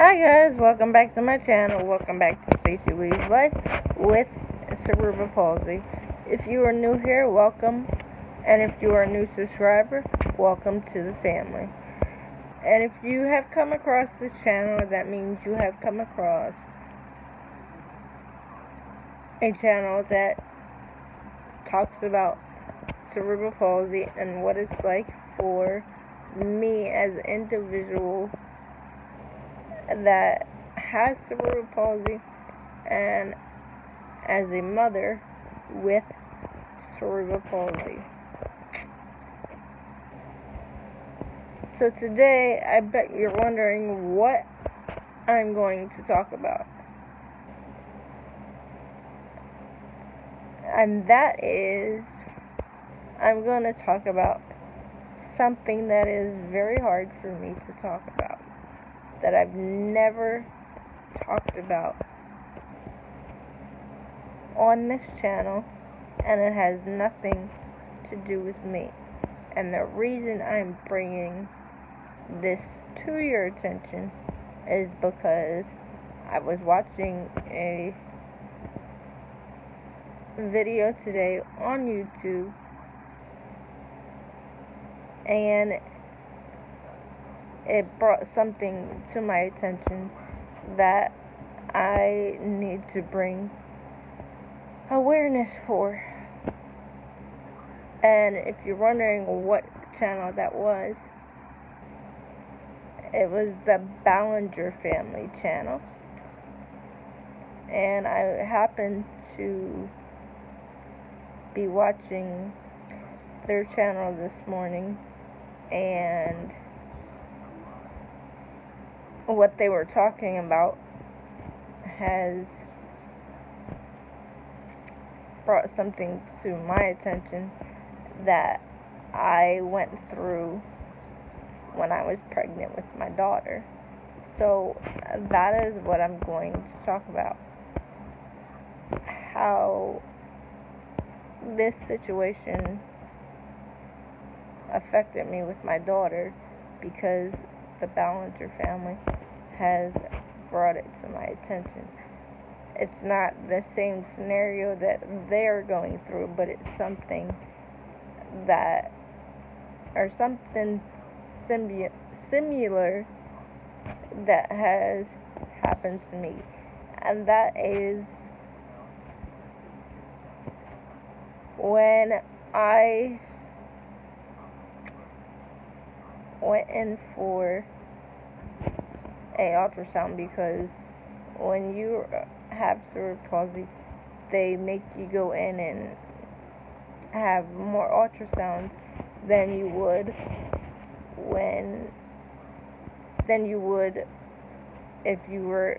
Hi guys, welcome back to my channel. Welcome back to Stacey Lee's Life with Cerebral Palsy. If you are new here, welcome. And if you are a new subscriber, welcome to the family. And if you have come across this channel, that means you have come across a channel that talks about cerebral palsy and what it's like for me as an individual that has cerebral palsy and as a mother with cerebral palsy. So today, I bet you're wondering what I'm going to talk about. And that is, I'm going to talk about something that is very hard for me to talk about, that I've never talked about on this channel, and it has nothing to do with me. And the reason I'm bringing this to your attention is because I was watching a video today on YouTube, and it brought something to my attention that I need to bring awareness for. And if you're wondering what channel that was, it was the Ballinger family channel. And I happened to be watching their channel this morning, and what they were talking about has brought something to my attention that I went through when I was pregnant with my daughter. So that is what I'm going to talk about. How this situation affected me with my daughter, because the Ballinger family has brought it to my attention. It's not the same scenario that they're going through, but it's something that, or something similar that has happened to me. And that is when I went in for a ultrasound, because when you have cerebral palsy, they make you go in and have more ultrasounds than you would if you were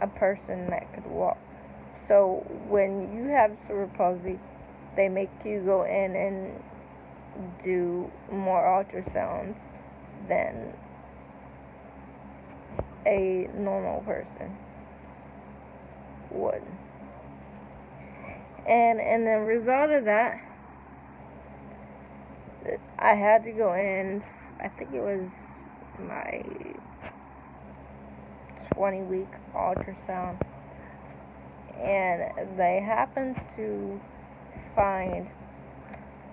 a person that could walk. So when you have cerebral palsy, they make you go in and do more ultrasounds than a normal person would. And the result of that, I had to go in, I think it was my 20-week ultrasound, and they happened to find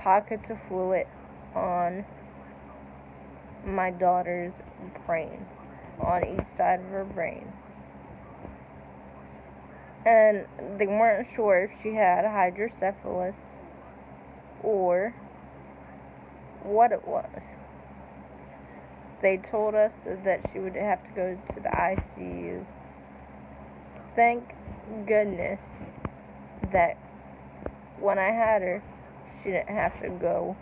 pockets of fluid on my daughter's brain, on each side of her brain. And they weren't sure if she had hydrocephalus or what it was. They told us that she would have to go to the ICU. Thank goodness that when I had her, she didn't have to go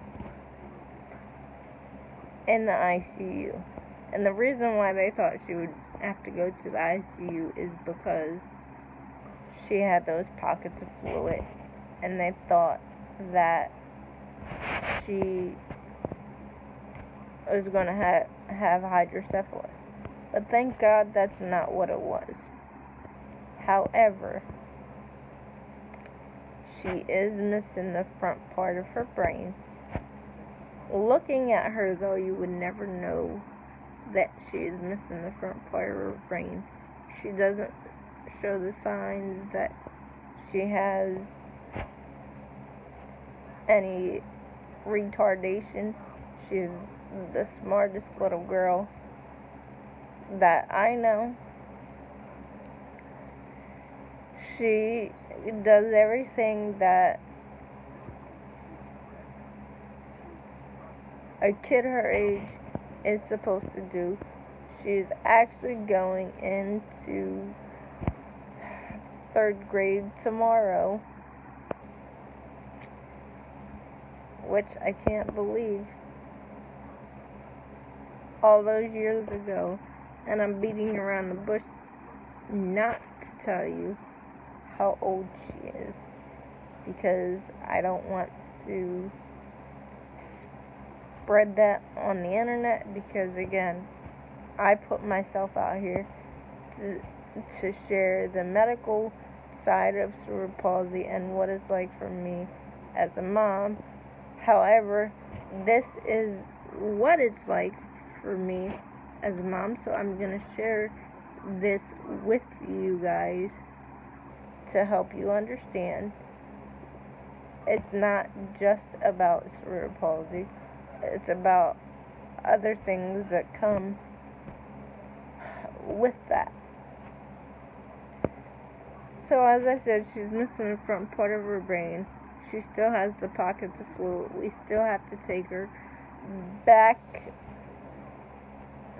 in the ICU. And the reason why they thought she would have to go to the ICU is because she had those pockets of fluid, and they thought that she was going to have hydrocephalus. But thank God that's not what it was. However, she is missing the front part of her brain. Looking at her, though, you would never know that she is missing the front part of her brain. She doesn't show the signs that she has any retardation. She's the smartest little girl that I know. She does everything that a kid her age is supposed to do. She's actually going into 3rd grade tomorrow, which I can't believe. All those years ago, and I'm beating around the bush not to tell you how old she is, because I don't want to spread that on the internet, because again, I put myself out here to share the medical side of cerebral palsy and what it's like for me as a mom. However, this is what it's like for me as a mom, so I'm going to share this with you guys to help you understand. It's not just about cerebral palsy. It's about other things that come with that. So as I said, she's missing the front part of her brain. She still has the pockets of fluid. We still have to take her back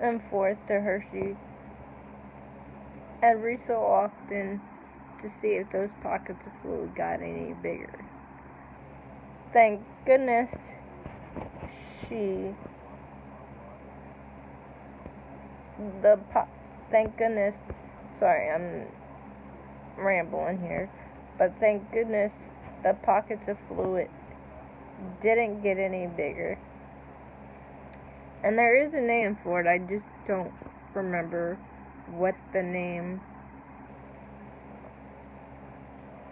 and forth to Hershey every so often to see if those pockets of fluid got any bigger. Thank goodness thank goodness, sorry, I'm rambling here, but thank goodness the pockets of fluid didn't get any bigger. And there is a name for it, I just don't remember what the name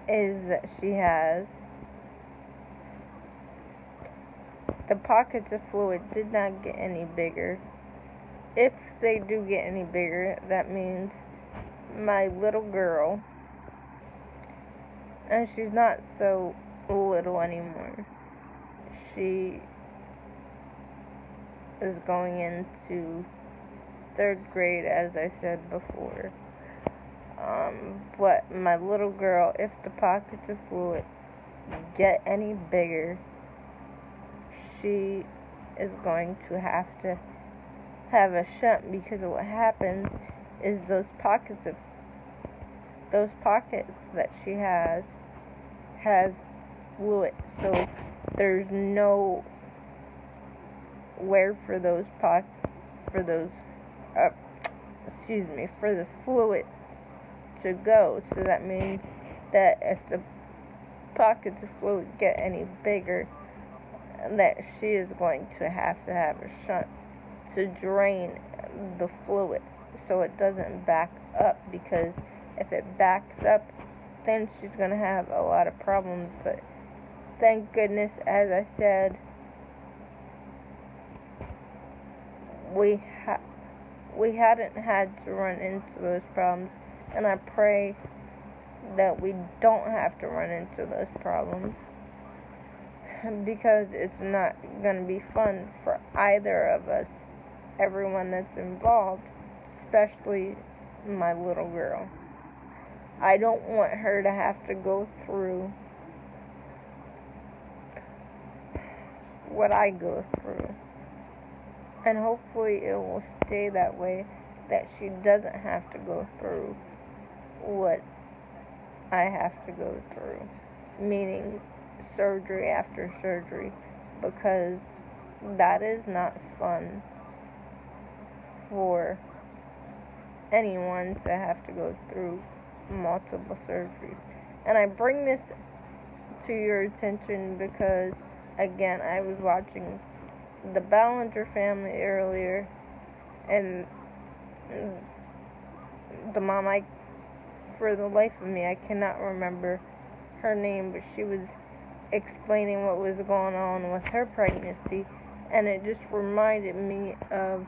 is that she has. The pockets of fluid did not get any bigger. If they do get any bigger, that means my little girl, and she's not so little anymore, she is going into 3rd grade, as I said before. But my little girl, if the pockets of fluid get any bigger, she is going to have a shunt, because what happens is those pockets that she has fluid, so there's no where for the fluid to go. So that means that if the pockets of fluid get any bigger, that she is going to have a shunt to drain the fluid so it doesn't back up, because if it backs up, then she's going to have a lot of problems. But thank goodness, as I said, we hadn't had to run into those problems, and I pray that we don't have to run into those problems, because it's not going to be fun for either of us, everyone that's involved, especially my little girl. I don't want her to have to go through what I go through, and hopefully it will stay that way, that she doesn't have to go through what I have to go through, meaning surgery after surgery, because that is not fun for anyone to have to go through multiple surgeries. And I bring this to your attention because, again, I was watching the Ballinger family earlier, and the mom, for the life of me, I cannot remember her name, but she was explaining what was going on with her pregnancy, and it just reminded me of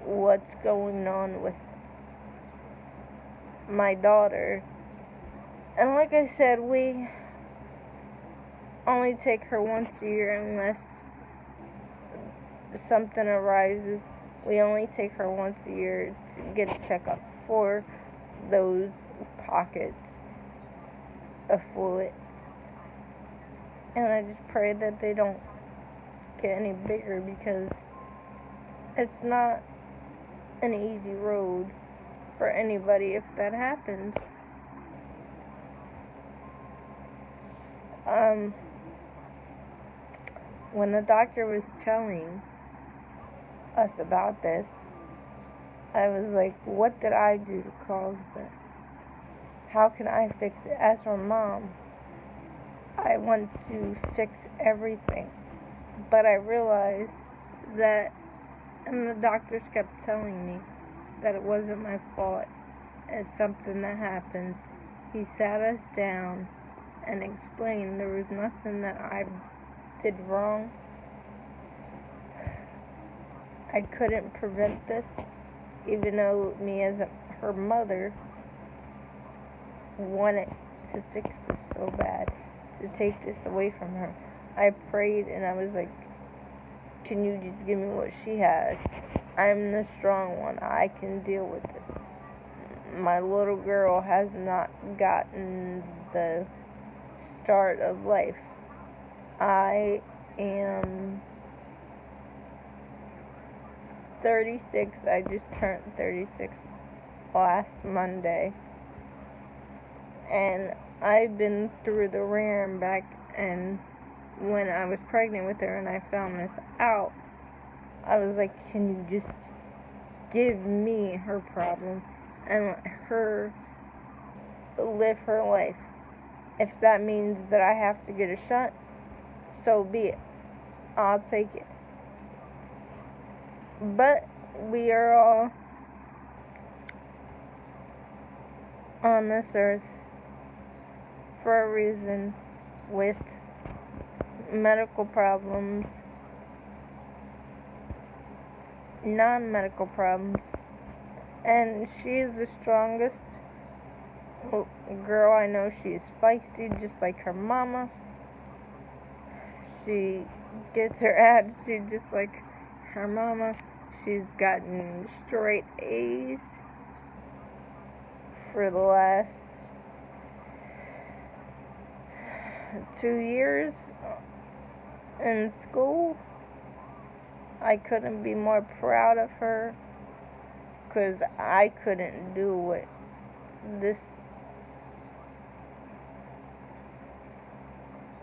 what's going on with my daughter. And like I said, we only take her once a year unless something arises. We only take her once a year to get a checkup for those pockets of fluid. And I just pray that they don't get any bigger, because it's not an easy road for anybody if that happens. When the doctor was telling us about this, I was like, what did I do to cause this? How can I fix it? As her mom, I want to fix everything. But I realized that, and the doctors kept telling me that it wasn't my fault. It's something that happens. He sat us down and explained there was nothing that I did wrong. I couldn't prevent this, even though me as her mother wanted to fix this so bad, to take this away from her. I prayed and I was like, can you just give me what she has? I'm the strong one. I can deal with this. My little girl has not gotten the start of life. I am 36. I just turned 36 last Monday. And I've been through the rear and back, and when I was pregnant with her and I found this out, I was like, can you just give me her problem and let her live her life? If that means that I have to get a shot, so be it. I'll take it. But we are all on this earth for a reason, with medical problems, non-medical problems, and she is the strongest girl I know. She is feisty, just like her mama. She gets her attitude just like her mama. She's gotten straight A's for the last 2 years in school. I couldn't be more proud of her, because I couldn't do what this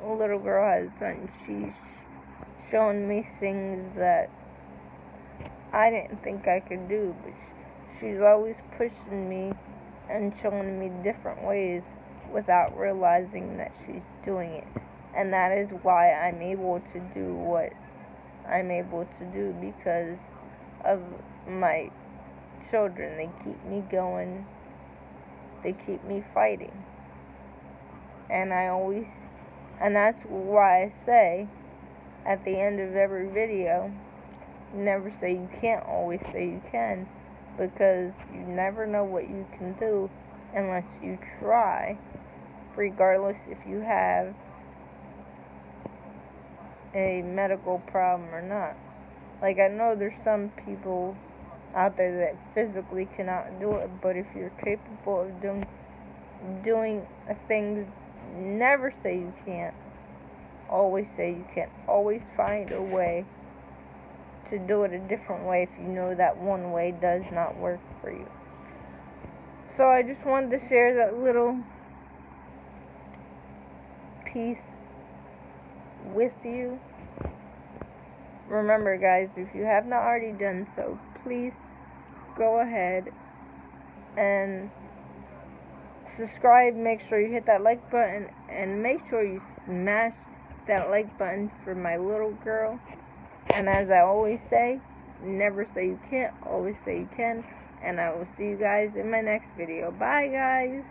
little girl has done. She's shown me things that I didn't think I could do, but she's always pushing me and showing me different ways without realizing that she's doing it. And that is why I'm able to do what I'm able to do, because of my children. They keep me going. They keep me fighting. And that's why I say at the end of every video, never say you can't, always say you can, because you never know what you can do unless you try, regardless if you have a medical problem or not. Like, I know there's some people out there that physically cannot do it, but if you're capable of doing things, never say you can't. Always say you can. Always find a way to do it a different way if you know that one way does not work for you. So I just wanted to share that little piece with you. Remember, guys, if you have not already done so, please go ahead and subscribe. Make sure you hit that like button, and make sure you smash that like button for my little girl. And as I always say, never say you can't, always say you can. And I will see you guys in my next video. Bye, guys.